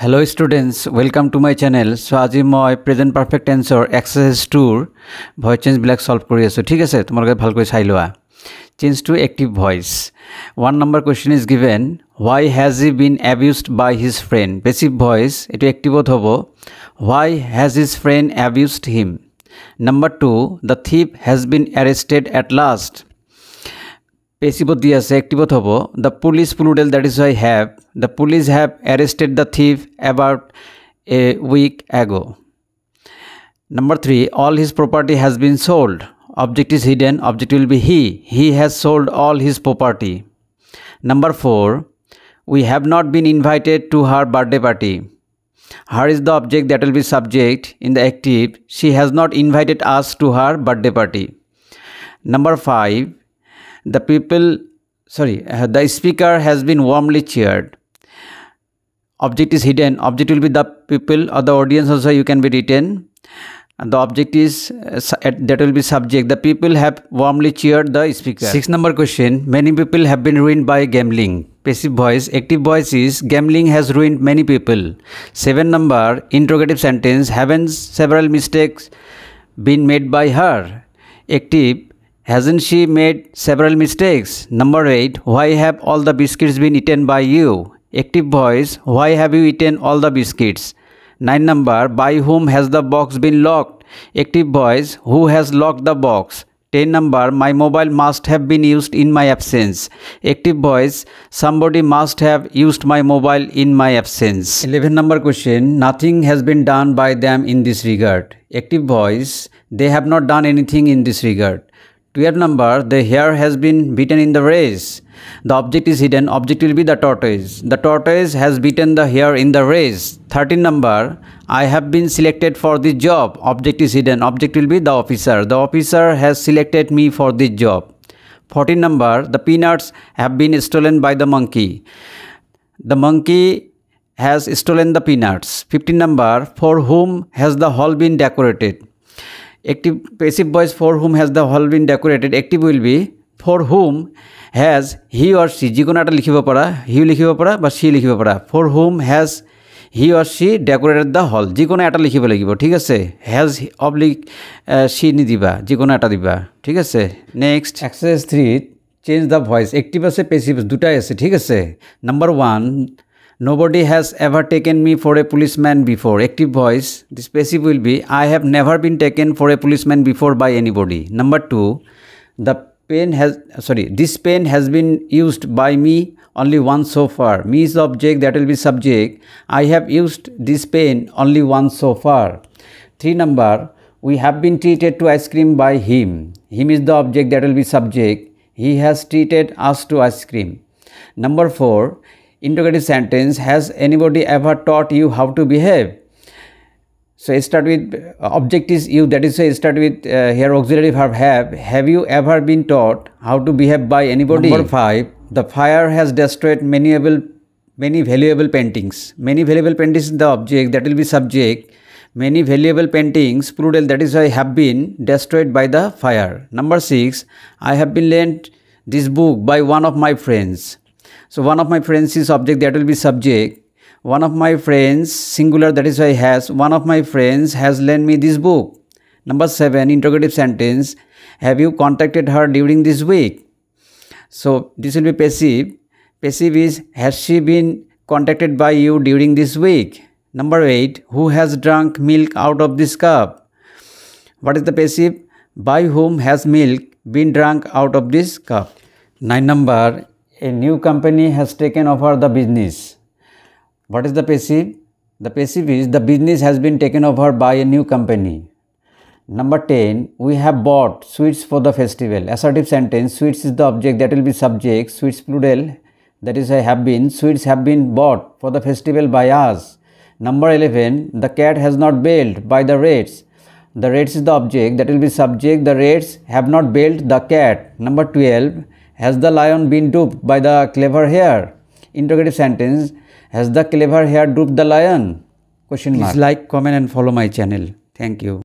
Hello students, welcome to my channel. So আজি মই present perfect tense exercise 2 voice change বিলাক solve কৰি আছো ঠিক আছে তোমালোকে ভালকৈ চাই লোৱা change to active voice. One number question is given, why has he been abused by his friend? Passive voice এটো active হবো, why has his friend abused him? Number 2, the thief has been arrested at last. Passive diya ase active hobo, the police plural that is I have, the police have arrested the thief about a week ago. Number 3, all his property has been sold. Object is hidden, object will be he has sold all his property. Number 4, we have not been invited to her birthday party. Her is the object, that will be subject in the active, she has not invited us to her birthday party. Number 5, the speaker has been warmly cheered. Object is hidden, object will be the people or the audience also you can be written, and the object is that will be subject, the people have warmly cheered the speaker. 6 number question, many people have been ruined by gambling. Passive voice, active voice is gambling has ruined many people. 7 number interrogative sentence, haven't several mistakes been made by her? Active, hasn't she made several mistakes? Number 8, why have all the biscuits been eaten by you? Active voice, why have you eaten all the biscuits? 9 number, by whom has the box been locked? Active voice, who has locked the box? 10 number, my mobile must have been used in my absence. Active voice, somebody must have used my mobile in my absence. 11 number question, nothing has been done by them in this regard. Active voice, they have not done anything in this regard. 12 number, the hare has been beaten in the race. The object is hidden, object will be the tortoise. The tortoise has beaten the hare in the race. 13 number, I have been selected for this job. Object is hidden, object will be the officer. The officer has selected me for this job. 14 number, the peanuts have been stolen by the monkey. The monkey has stolen the peanuts. 15 number, for whom has the hall been decorated? Active passive voice, for whom has the hall been decorated. Active will be for whom has he or she, jikona eta likhibo para, he likhibo para ba she likhibo para. For whom has he or she decorated the hall, jikona eta likhibo lagibo thik ase, has oblique she ni diba, jikona eta diba thik ase. Next exercise 3, change the voice. Active ase passive dutai ase thik ase. Number 1, nobody has ever taken me for a policeman before. Active voice, this passive will be I have never been taken for a policeman before by anybody. Number 2, this pen has been used by me only once so far. Me is the object, that will be subject, I have used this pen only once so far. 3 number, we have been treated to ice cream by him. Him is the object, that will be subject, he has treated us to ice cream. Number 4, interrogative sentence, has anybody ever taught you how to behave? So start with object is you, that is why start with here auxiliary verb have. Have you ever been taught how to behave by anybody? Number 5, the fire has destroyed many valuable paintings. Many valuable paintings is the object, that will be subject, many valuable paintings plural, that is why have been destroyed by the fire. Number 6, I have been lent this book by one of my friends. So one of my friends is object, that will be subject, one of my friends singular, that is why has, one of my friends has lent me this book. Number 7, interrogative sentence, have you contacted her during this week? So this will be passive. Passive is, has she been contacted by you during this week? Number 8, who has drunk milk out of this cup? What is the passive? By whom has milk been drunk out of this cup? 9 number, a new company has taken over the business. What is the passive? The passive is, the business has been taken over by a new company. Number 10, we have bought sweets for the festival. Assertive sentence, sweets is the object, that will be subject, sweets plural, that is I have been, sweets have been bought for the festival by us. Number 11, the cat has not bailed by the rats. The rats is the object, that will be subject, the rats have not bailed the cat. Number 12, has the lion been duped by the clever hare? Interrogative sentence, has the clever hare duped the lion? Question mark. Please like, comment and follow my channel. Thank you.